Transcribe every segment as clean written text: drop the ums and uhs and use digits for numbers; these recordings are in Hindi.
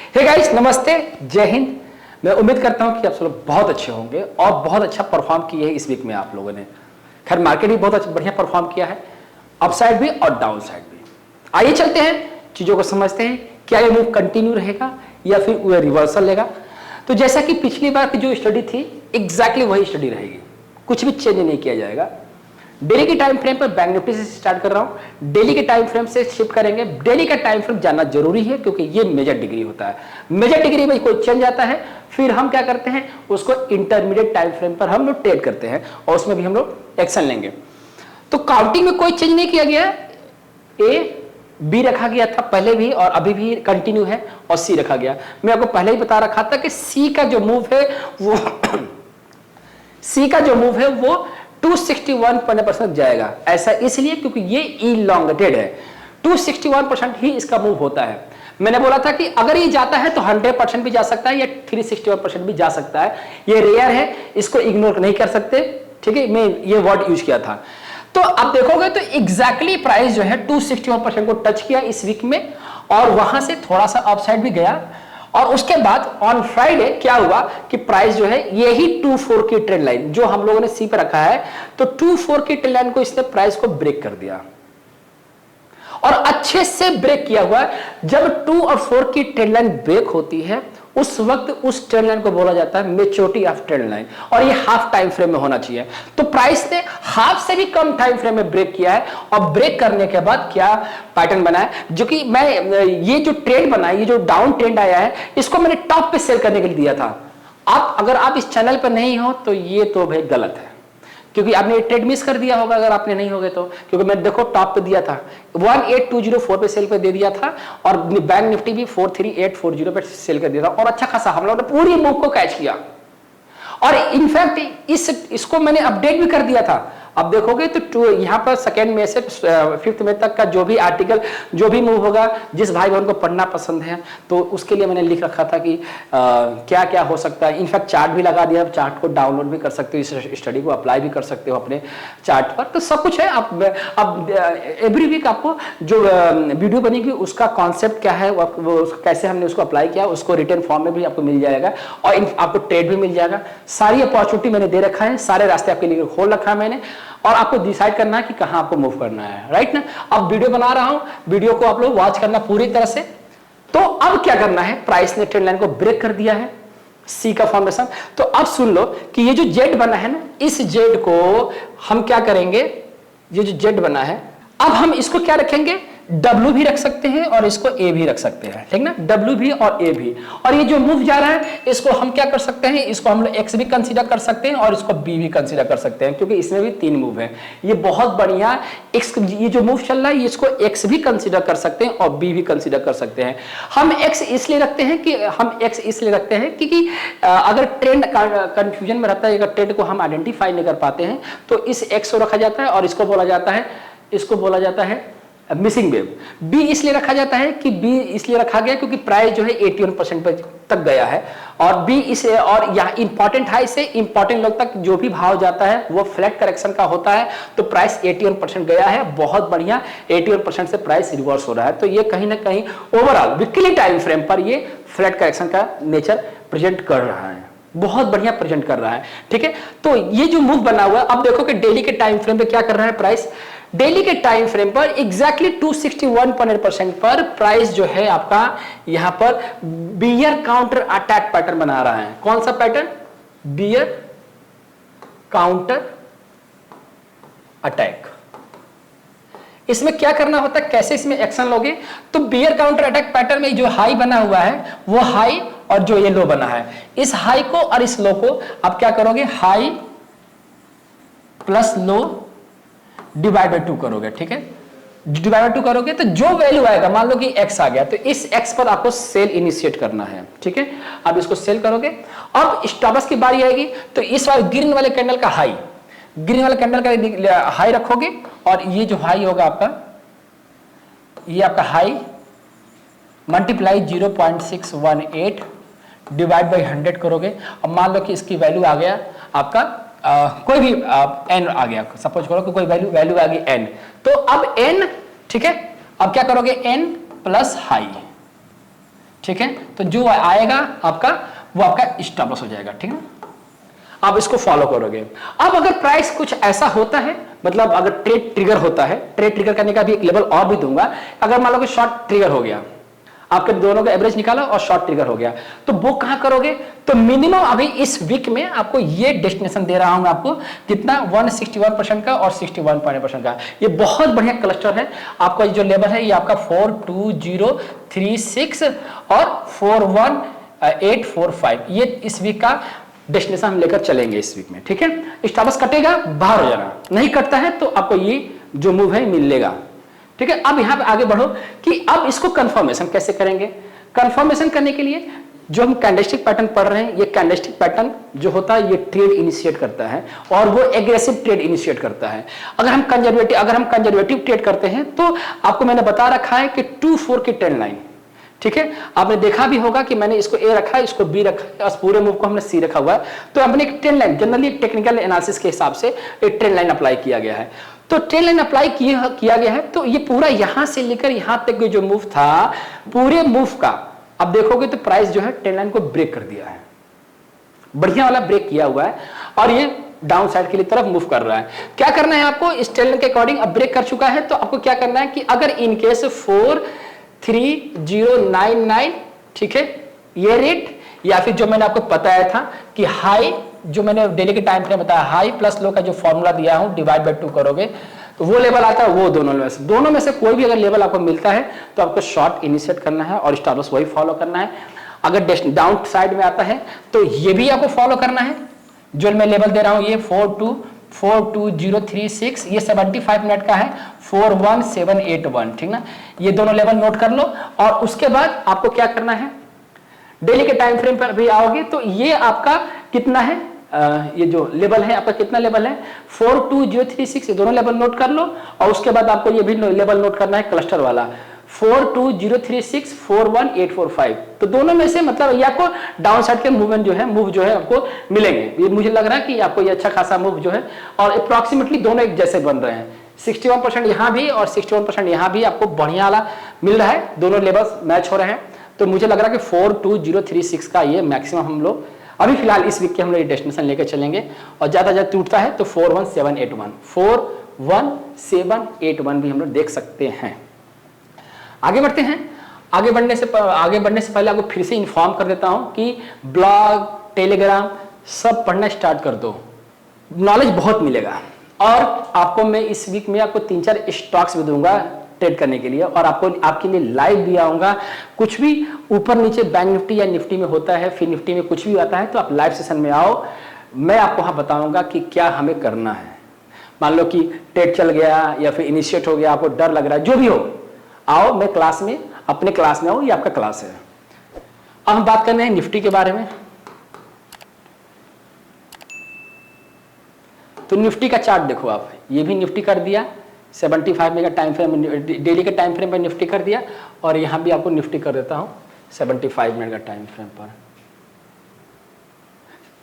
हे गाइस, नमस्ते, जय हिंद। मैं उम्मीद करता हूं कि आप सब लोग बहुत अच्छे होंगे और बहुत अच्छा परफॉर्म किए हैं इस वीक में आप लोगों ने। खैर मार्केट भी बहुत बढ़िया परफॉर्म किया है, अपसाइड भी और डाउन साइड भी। आइए चलते हैं, चीजों को समझते हैं। क्या ये मूव कंटिन्यू रहेगा या फिर वो रिवर्सल लेगा? तो जैसा कि पिछली बार की जो स्टडी थी, एग्जैक्टली वही स्टडी रहेगी, कुछ भी चेंज नहीं किया जाएगा। डेली के टाइम फ्रेम पर बैंक निफ्टी से स्टार्ट कर रहा हूं, डेली के टाइम फ्रेम से शिफ्ट करेंगे। डेली का टाइम फ्रेम जानना जरूरी है क्योंकि ये मेजर डिग्री होता है। मेजर डिग्री में कोई चेंज आता है, फिर हम क्या करते हैं, उसको इंटरमीडिएट टाइम फ्रेम पर हम लोग ट्रेड करते हैं और उसमें भी हम लोग एक्शन लेंगे। तो काउंटिंग में कोई चेंज नहीं किया गया है। ए बी रखा गया था पहले भी और अभी भी कंटिन्यू है, और सी रखा गया। मैं आपको पहले ही बता रखा था कि सी का जो मूव है वो सी का जो मूव है वो 261% जाएगा। ऐसा इसलिए क्योंकि ये इलॉन्गेटेड है, 261% ही इसका मूव होता है। मैंने बोला था कि अगर ये जाता है तो 100% भी जा सकता है या 361% भी जा सकता है। ये रेयर है, इसको इग्नोर नहीं कर सकते, ठीक है। मैं ये वर्ड यूज किया था। तो आप देखोगे तो एग्जैक्टली प्राइस जो है 261% को टच किया इस वीक में और वहां से थोड़ा सा अपसाइड भी गया। और उसके बाद ऑन फ्राइडे क्या हुआ कि प्राइस जो है यही 24 की ट्रेंड लाइन जो हम लोगों ने सी पे रखा है, तो 24 की ट्रेंड लाइन को इसने प्राइस को ब्रेक कर दिया और अच्छे से ब्रेक किया हुआ है। जब 2 और 4 की ट्रेंड लाइन ब्रेक होती है उस वक्त उस ट्रेंड लाइन को बोला जाता है मैच्योरिटी ऑफ ट्रेंड लाइन, और ये हाफ टाइम फ्रेम में होना चाहिए। तो प्राइस ने हाफ से भी कम टाइम फ्रेम में ब्रेक किया है और ब्रेक करने के बाद क्या पैटर्न बना है, जो कि मैं ये जो ट्रेंड बना है, ये जो डाउन ट्रेंड आया है, इसको मैंने टॉप पे सेल करने के लिए दिया था। आप अगर आप इस चैनल पर नहीं हो तो ये तो भाई गलत है, क्योंकि आपने ये ट्रेड मिस कर दिया होगा अगर आपने नहीं होगे तो। क्योंकि मैं देखो टॉप पे दिया था 18204 पे सेल पे दे दिया था और बैंक निफ्टी भी 43840 पे सेल कर दिया था और अच्छा खासा हम लोगों ने पूरी मूव को कैच किया। और इनफैक्ट इसको मैंने अपडेट भी कर दिया था। अब देखोगे तो यहां पर 2 मई से 5 मई तक का जो भी आर्टिकल, जो भी मूव होगा, जिस भाई बहन को पढ़ना पसंद है तो उसके लिए मैंने लिख रखा था कि क्या क्या हो सकता है। इनफैक्ट चार्ट भी लगा दिया, चार्ट को डाउनलोड भी कर सकते हो, इस स्टडी को अप्लाई भी कर सकते हो अपने चार्ट पर। तो सब कुछ है। अब एवरी वीक आपको जो वीडियो बनेगी उसका कॉन्सेप्ट क्या है, वो कैसे हमने उसको अप्लाई किया, उसको रिटर्न फॉर्म में भी आपको मिल जाएगा और आपको ट्रेड भी मिल जाएगा। सारी अपॉर्चुनिटी मैंने दे रखा है, सारे रास्ते आपके लिए खोल रखा है मैंने, और आपको डिसाइड करना है कि कहां आपको मूव करना है, राइट ना। अब वीडियो बना रहा हूं, वीडियो को आप लोग वॉच करना पूरी तरह से। तो अब क्या करना है, प्राइस ने ट्रेंड लाइन को ब्रेक कर दिया है, सी का फॉर्मेशन। तो अब सुन लो कि ये जो जेड बना है ना, इस जेड को हम क्या करेंगे, ये जो जेड बना है, अब हम इसको क्या रखेंगे, W भी रख सकते हैं और इसको A भी रख सकते हैं, ठीक ना, W भी और A भी। और ये जो मूव जा रहा है इसको हम क्या कर सकते हैं, इसको हम लोग X भी कंसीडर कर सकते हैं और इसको B भी कंसीडर कर सकते हैं, क्योंकि इसमें भी 3 मूव है। ये बहुत बढ़िया X, ये जो मूव चल रहा है इसको X भी कंसीडर कर सकते हैं और B भी कंसीडर कर सकते हैं। हम X इसलिए रखते हैं क्योंकि अगर ट्रेंड कंफ्यूजन में रहता है, अगर ट्रेंड को हम आइडेंटिफाई नहीं कर पाते हैं तो इस X को रखा जाता है और इसको बोला जाता है मिसिंग वेव। बी इसलिए रखा जाता है कि बी इसलिए रखा गया क्योंकि प्राइस जो है 81% तक गया है और बी इसे, और यहाँ इंपॉर्टेंट हाई से इंपॉर्टेंट लो तक जो भी भाव जाता है वो फ्लैट करेक्शन का होता है। तो प्राइस 81% गया है, बहुत बढ़िया, 81% से प्राइस रिवर्स हो रहा है। तो ये कहीं ना कहीं ओवरऑल वीकली टाइम फ्रेम पर ये फ्लैट करेक्शन का नेचर प्रेजेंट कर रहा है, बहुत बढ़िया प्रेजेंट कर रहा है, ठीक है। तो ये जो मूव बना हुआ है, अब देखो कि डेली के टाइम फ्रेम पे क्या कर रहा है प्राइस। डेली के टाइम फ्रेम पर एग्जैक्टली 261% पर प्राइस जो है आपका यहां पर बियर काउंटर अटैक पैटर्न बना रहा है। कौन सा पैटर्न, बियर काउंटर अटैक। इसमें क्या करना होता है, कैसे इसमें एक्शन लोगे, तो बियर काउंटर अटैक पैटर्न में जो हाई बना हुआ है वो हाई और जो ये लो बना है, इस हाई को और इस लो को आप क्या करोगे, high plus low divide by 2 करोगे, ठीक है। डिवाइड बाय 2 करोगे तो जो वैल्यू आएगा, मान लो कि x आ गया, तो इस x पर आपको सेल इनिशिएट करना है, ठीक है। अब इसको सेल करोगे, अब स्टॉप लॉस की बारी आएगी तो इस बार ग्रीन वाले कैंडल का हाई, ग्रीन वाले कैंडल का हाई रखोगे और ये जो हाई होगा आपका, ये आपका हाई मल्टीप्लाई 0.618 डिवाइड बाई 100 करोगे। अब मान लो कि इसकी वैल्यू आ गया आपका कोई भी n आ गया, सपोज करो कि कोई वैल्यू आ गई n, तो अब n, ठीक है, अब क्या करोगे, n प्लस हाई, ठीक है, तो जो आएगा आपका वो आपका स्टॉप लॉस हो जाएगा, ठीक है। आप इसको फॉलो करोगे। अब अगर प्राइस कुछ ऐसा होता है, मतलब अगर ट्रेड ट्रिगर होता है, ट्रेड ट्रिगर करने का भी एक लेवल और भी दूंगा। अगर मान लो कि शॉर्ट ट्रिगर हो गया, आपके दोनों का एवरेज निकाला और शॉर्ट ट्रिगर हो गया, तो वो कहां करोगे? तो मिनिमम अभी इस वीक में आपको ये डेस्टिनेशन दे रहा हूं मैं आपको, कितना 161% का और 61% का। ये बहुत बढ़िया क्लस्टर है। आपका जो लेवल है ये आपका 42036 और 41845, ये इस वीक का डेस्टिनेशन हम लेकर चलेंगे इस वीक में, ठीक है। स्टॉप लॉस कटेगा, बाहर हो जाना, नहीं कटता है तो आपको ये जो मूव है मिलेगा, ठीक है। अब यहां पे आगे बढ़ो कि अब इसको कंफर्मेशन कैसे करेंगे। कंफर्मेशन करने के लिए जो हम कैंडलस्टिक पैटर्न पढ़ रहे हैं, ये कैंडलस्टिक पैटर्न जो होता है ये ट्रेड इनिशिएट करता है और वो एग्रेसिव ट्रेड इनिशिएट करता है। अगर हम कंजर्वेटिव ट्रेड करते हैं तो आपको मैंने बता रखा है कि 2-4 की ट्रेंड लाइन, ठीक है। आपने देखा भी होगा कि मैंने इसको ए रखा है, इसको बी रखा है और पूरे मूव को हमने सी रखा हुआ है। तो हमने एक trend line, generally technical analysis के हिसाब से एक ट्रेंड लाइन अप्लाई किया गया है। तो ट्रेंड लाइन अप्लाई किया गया है, तो ये पूरा यहां से लेकर यहां तक जो मूव था, पूरे मूव का अब देखोगे तो प्राइस जो है ट्रेंड लाइन को ब्रेक कर दिया है, बढ़िया वाला ब्रेक किया हुआ है और ये डाउन साइड के लिए तरफ मूव कर रहा है। क्या करना है आपको? इस ट्रेंड लाइन के अकॉर्डिंग अब ब्रेक कर चुका है, तो आपको क्या करना है कि अगर इनकेस 43099, ठीक है, ये रेट या फिर जो मैंने आपको बताया था कि हाई, जो मैंने डेली के टाइम फ्रेम बताया, हाई प्लस लो का जो फॉर्मूला दिया हूं, डिवाइड बाय 2 करोगे तो वो लेवल आता है। वो दोनों में से कोई भी अगर लेवल आपको मिलता है तो आपको शॉर्ट इनिशिएट करना है और स्टॉप लॉस वही फॉलो करना है। अगर डाउन साइड में आता है तो ये भी आपको फॉलो करना है। जो मैं लेवल दे रहा हूं ये 42036, ये 75 मिनट का है, 41781, ठीक ना। ये दोनों लेवल नोट कर लो और उसके बाद आपको क्या करना है, डेली के टाइम फ्रेम पर भी आओगे तो ये आपका कितना है, ये जो लेवल है आपका कितना लेवल है 42036, ये दोनों लेवल नोट कर लो और उसके बाद आपको ये भी लेवल नोट करना है क्लस्टर वाला 42036, 41845। तो दोनों में से मतलब ये आपको डाउन साइड के मूव जो है आपको मिलेंगे। ये मुझे लग रहा है कि आपको ये अच्छा खासा मूव जो है और अप्रॉक्सीमेटली दोनों एक जैसे बन रहे हैं। 61% यहाँ भी और 61% यहाँ भी आपको बढ़िया वाला मिल रहा है, दोनों लेवल्स मैच हो रहे हैं। तो मुझे लग रहा है कि 42036 का ये मैक्सिमम हम लोग अभी फिलहाल इस वीक के हम लोग डेस्टिनेशन लेकर चलेंगे और ज्यादा टूटता है तो 41781 भी हम लोग देख सकते हैं। आगे बढ़ते हैं। आगे बढ़ने से पहले आपको फिर से इन्फॉर्म कर देता हूं कि ब्लॉग, टेलीग्राम सब पढ़ना स्टार्ट कर दो, नॉलेज बहुत मिलेगा। और आपको मैं इस वीक में आपको 3-4 स्टॉक्स भी दूंगा ट्रेड करने के लिए और आपके लिए लाइव भी आऊंगा। कुछ भी ऊपर नीचे बैंक निफ्टी या निफ्टी में होता है, फिर निफ्टी में कुछ भी आता है तो आप लाइव सेशन में आओ, मैं आपको वहां बताऊंगा कि क्या हमें करना है। मान लो कि ट्रेड चल गया या फिर इनिशिएट हो गया, आपको डर लग रहा है, जो भी हो आओ, मैं क्लास में, अपने क्लास में आओ, ये आपका क्लास है। अब हम बात करने हैं निफ्टी के बारे में। तो निफ्टी का चार्ट देखो आप, ये भी निफ्टी कर दिया 75 मिनट का टाइम फ्रेम, डेली के टाइम फ्रेम पर निफ्टी कर दिया और यहां भी आपको निफ्टी कर देता हूं 75 मिनट का टाइम फ्रेम पर।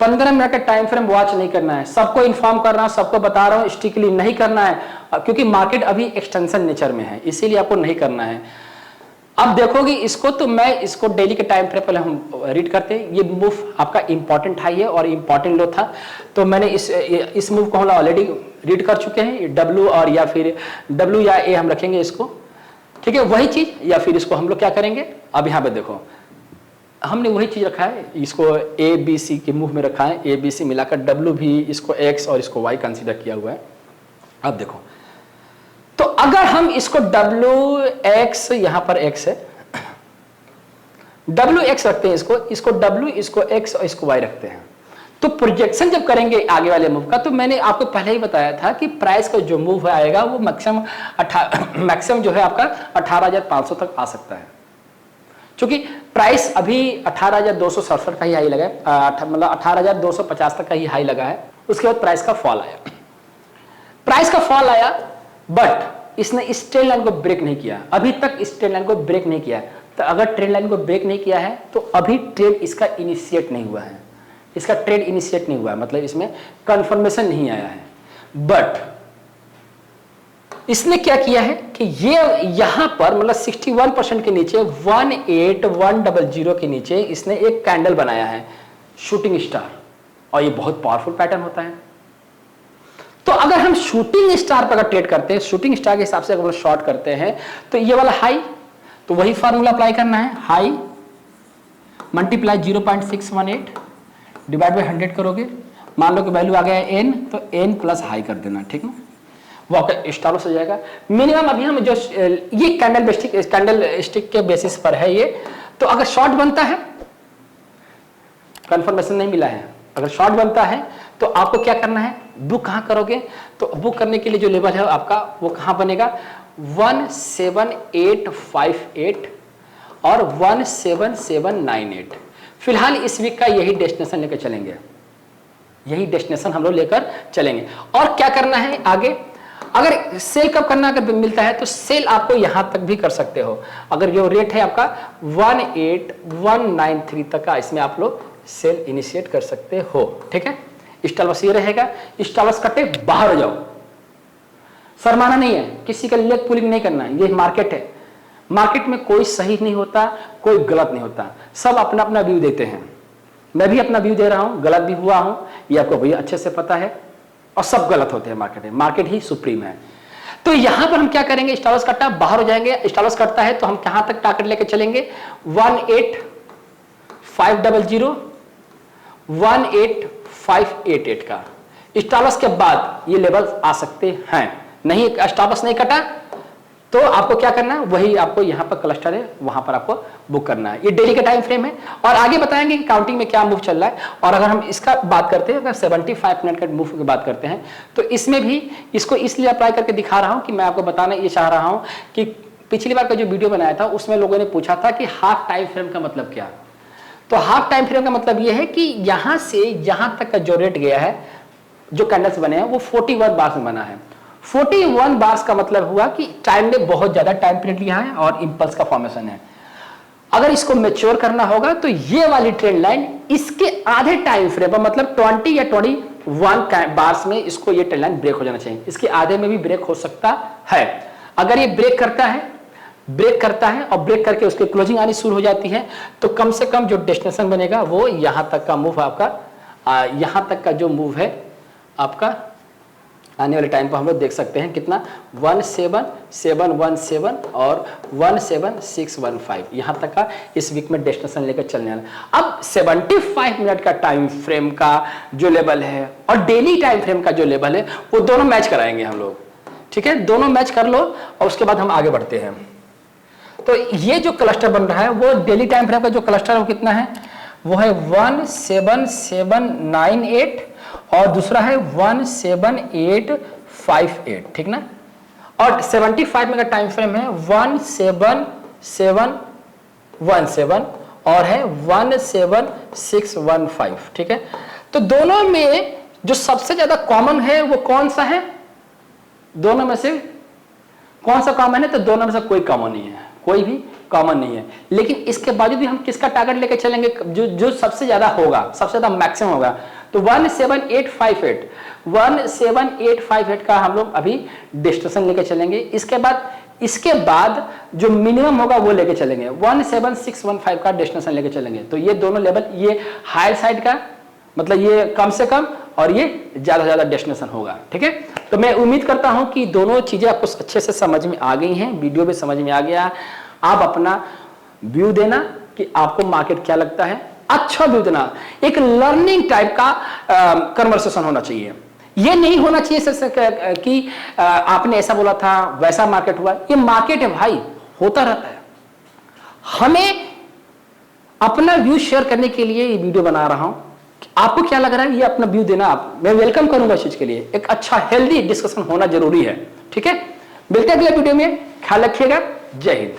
15 मिनट का टाइम फ्रेम वॉच नहीं करना है, सबको इन्फॉर्म कर रहा हूं, सबको बता रहा हूं, स्ट्रिक्टली नहीं करना है क्योंकि मार्केट अभी एक्सटेंशन नेचर में है, इसीलिए आपको नहीं करना है। अब देखोगे इसको तो मैं इसको डेली के टाइम फ्रेम पहले हम रीड करते हैं। ये मूव आपका इंपॉर्टेंट हाई है और इंपॉर्टेंट लो था, तो मैंने इस मूव को हम ऑलरेडी रीड कर चुके हैं। डब्ल्यू और या फिर डब्ल्यू या ए हम रखेंगे इसको, ठीक है, वही चीज, या फिर इसको हम लोग क्या करेंगे, अब यहाँ पे देखो हमने वही चीज रखा है, इसको ए बी सी के मूव में रखा है, ए बी सी मिलाकर डब्ल्यू भी इसको एक्स और इसको वाई कंसीडर किया हुआ है। अब देखो तो अगर हम इसको डब्ल्यू एक्स, यहां पर एक्स है, डब्ल्यू एक्स रखते हैं, इसको डब्ल्यू, इसको एक्स और इसको वाई रखते हैं, तो प्रोजेक्शन जब करेंगे आगे वाले मूव का, तो मैंने आपको पहले ही बताया था कि प्राइस का जो मूव आएगा वो मैक्सिमम जो है आपका 18,500 तक आ सकता है। क्योंकि प्राइस अभी 18,267 का ही हाई लगा है, मतलब 18,250 तक का ही हाई लगा है। उसके बाद प्राइस का फॉल आया, बट इसने इस ट्रेंड लाइन को ब्रेक नहीं किया, अभी तक इस ट्रेंड लाइन को ब्रेक नहीं किया। तो अगर ट्रेंड लाइन को ब्रेक नहीं किया है तो अभी ट्रेड इसका इनिशिएट नहीं हुआ है, इसका ट्रेड इनिशिएट नहीं हुआ है, मतलब इसमें कंफर्मेशन नहीं आया है। बट इसने क्या किया है, कि ये यहां पर मतलब 61% के नीचे 18100 के नीचे इसने एक कैंडल बनाया है शूटिंग स्टार, और ये बहुत पावरफुल पैटर्न होता है। तो अगर हम शूटिंग स्टार पर अगर ट्रेड करते हैं, शूटिंग स्टार के हिसाब से अगर शॉर्ट करते हैं, तो ये वाला हाई, तो वही फार्मूला अप्लाई करना है, हाई मल्टीप्लाई 0.618 डिवाइड बाय 100 करोगे, मान लो कि वैल्यू आ गया है n, तो n प्लस हाई कर देना, ठीक ना, वो आपका स्टार लॉस हो जाएगा। मिनिमम अभी हम जो ये कैंडल स्टिक के बेसिस पर है ये, तो अगर शॉर्ट बनता है, कंफर्मेशन नहीं मिला है, अगर शॉर्ट बनता है तो आपको क्या करना है, बुक कहां करोगे, तो बुक करने के लिए जो लेवल है आपका वो कहां बनेगा, 17858 और 17798। फिलहाल इस वीक का यही डेस्टिनेशन लेकर चलेंगे, यही डेस्टिनेशन हम लोग लेकर चलेंगे। और क्या करना है आगे, अगर सेल कब करना अगर मिलता है तो सेल आपको यहां तक भी कर सकते हो। अगर जो रेट है आपका 18193 तक का, इसमें आप लोग सेल इनिशिएट कर सकते हो, ठीक है। स्टॉप लॉस ये रहेगा, स्टॉप लॉस कटे बाहर हो जाओ, शर्माना नहीं है, किसी का लेग पुलिंग नहीं करना है, ये मार्केट है, मार्केट में कोई सही नहीं होता, कोई गलत नहीं होता, सब अपना अपना व्यू देते हैं। मैं भी अपना व्यू दे रहा हूं, गलत भी हुआ हूं, ये आपको भैया अच्छे से पता है, और सब गलत होते हैं मार्केट में, मार्केट ही सुप्रीम है। तो यहां पर हम क्या करेंगे, स्टॉप लॉस कटा बाहर हो जाएंगे, स्टॉप लॉस कटता है तो हम कहां तक टारगेट लेके चलेंगे, 18500 18588 का स्टॉप लॉस के बाद ये लेवल आ सकते हैं। नहीं स्टॉप लॉस नहीं कटा तो आपको क्या करना है, वही आपको यहाँ पर क्लस्टर है वहां पर आपको बुक करना है। ये डेली का टाइम फ्रेम है, और आगे बताएंगे कि काउंटिंग में क्या मूव चल रहा है। और अगर हम इसका बात करते हैं, अगर 75 मिनट का मूव की बात करते हैं, तो इसमें भी इसको इसलिए अप्लाई करके दिखा रहा हूं कि मैं आपको बताना ये चाह रहा हूं कि पिछली बार का जो वीडियो बनाया था उसमें लोगों ने पूछा था कि हाफ टाइम फ्रेम का मतलब क्या। तो हाफ टाइम फ्रेम का मतलब यह है कि यहां से यहां तक का जो रेट गया है, जो कैंडल्स बने हैं वो 41 बार्स में बना है। 41 बार्स का मतलब हुआ कि टाइम ने बहुत ज्यादा टाइम पीरियड लिया है और इंपल्स का फॉर्मेशन है। अगर इसको मैच्योर करना होगा तो ये वाली ट्रेंड लाइन इसके आधे टाइम फ्रेम पर, मतलब 20 या 21 बार्स में इसको ये ट्रेंड लाइन ब्रेक हो जाना चाहिए। इसके आधे में भी ब्रेक हो सकता है। अगर ये ब्रेक करता है और ब्रेक करके उसकी क्लोजिंग आनी शुरू हो जाती है, तो कम से कम जो डेस्टिनेशन बनेगा वो यहां तक का मूव आपका, यहां तक का जो मूव है आपका आने वाले टाइम पर हम लोग देख सकते हैं कितना, 17717 और 17615 यहां तक का इस वीक में डेस्टिनेशन लेकर चलने वाला। अब 75 मिनट का टाइम फ्रेम का जो लेवल है और डेली टाइम फ्रेम का जो लेवल है वो दोनों मैच कराएंगे हम लोग, ठीक है। दोनों मैच कर लो और उसके बाद हम आगे बढ़ते हैं। तो ये जो क्लस्टर बन रहा है वो डेली टाइम फ्रेम का जो क्लस्टर है वो कितना है, वो है 17798 और दूसरा है 17858, ठीक ना। और 75 में का टाइम फ्रेम है 17717 और है 17615, ठीक है। तो दोनों में जो सबसे ज्यादा कॉमन है वो कौन सा है, दोनों में से कौन सा कॉमन है, तो दोनों में से कोई कॉमन नहीं है, कोई भी कॉमन नहीं है। लेकिन इसके बावजूद भी हम किसका टारगेट लेके चलेंगे, जो सबसे ज्यादा होगा, सबसे ज्यादा मैक्सिमम होगा, तो 17858 का हम लोग अभी डेस्टिनेशन लेके चलेंगे। इसके बाद जो मिनिमम होगा वो लेके चलेंगे, 17615 का डेस्टिनेशन लेके चलेंगे। तो ये दोनों लेवल, ये हायर साइड का मतलब ये कम से कम और ये ज्यादा से ज्यादा डेस्टिनेशन होगा, ठीक है। तो मैं उम्मीद करता हूं कि दोनों चीजें आपको अच्छे से समझ में आ गई हैं, वीडियो भी समझ में आ गया। आप अपना व्यू देना कि आपको मार्केट क्या लगता है, अच्छा व्यू देना, एक लर्निंग टाइप का कन्वर्सेशन होना चाहिए। ये नहीं होना चाहिए कि आपने ऐसा बोला था वैसा मार्केट हुआ। ये मार्केट है भाई, होता रहता है। हमें अपना व्यू शेयर करने के लिए ये वीडियो बना रहा हूं। आपको क्या लग रहा है, ये अपना व्यू देना, आप मैं वेलकम करूंगा इस चीज के लिए। एक अच्छा हेल्दी डिस्कशन होना जरूरी है, ठीक है। मिलते हैं अगले वीडियो में, ख्याल रखिएगा। जय हिंद।